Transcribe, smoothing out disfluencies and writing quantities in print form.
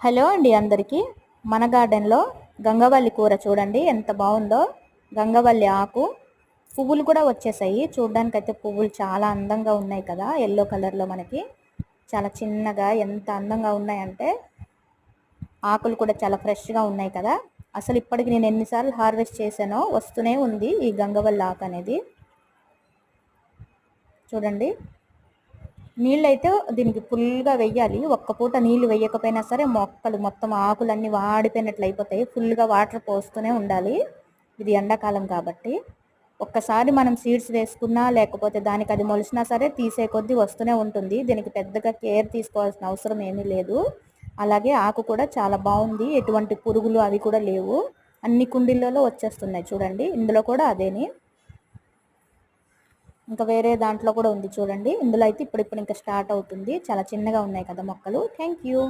Hello అండి అందరికీ. మన గార్డెన్లో గంగవల్లి కూర చూడండి ఎంత బాగుందో. గంగవల్లి ఆకు పువ్వులు కూడా వచ్చేసాయి. చూడడానికి అయితే పువ్వులు చాలా అందంగా ఉన్నాయి కదా, ఎల్లో కలర్లో మనకి చాలా చిన్నగా ఎంత అందంగా ఉన్నాయంటే ఆకులు కూడా చాలా ఫ్రెష్గా ఉన్నాయి కదా. అసలు ఇప్పటికి నేను ఎన్నిసార్లు హార్వెస్ట్ చేశానో వస్తూనే ఉంది ఈ గంగవల్లి ఆకు అనేది. చూడండి, నీళ్ళు అయితే దీనికి ఫుల్గా వెయ్యాలి. ఒక్క పూట నీళ్లు వేయకపోయినా సరే మొక్కలు మొత్తం ఆకులన్నీ వాడిపోయినట్లు అయిపోతాయి. ఫుల్గా వాటర్ పోస్తూనే ఉండాలి. ఇది ఎండాకాలం కాబట్టి ఒక్కసారి మనం సీడ్స్ వేసుకున్నా లేకపోతే దానికి అది మొలిసినా సరే తీసే కొద్దీ వస్తూనే ఉంటుంది. దీనికి పెద్దగా కేర్ తీసుకోవాల్సిన అవసరం ఏమీ లేదు. అలాగే ఆకు కూడా చాలా బాగుంది, ఎటువంటి పురుగులు అవి కూడా లేవు. అన్ని కుండీలలో వచ్చేస్తున్నాయి చూడండి. ఇందులో కూడా అదేని, ఇంకా వేరే దాంట్లో కూడా ఉంది చూడండి. ఇందులో అయితే ఇప్పుడు ఇంకా స్టార్ట్ అవుతుంది. చాలా చిన్నగా ఉన్నాయి కదా మొక్కలు. Thank you.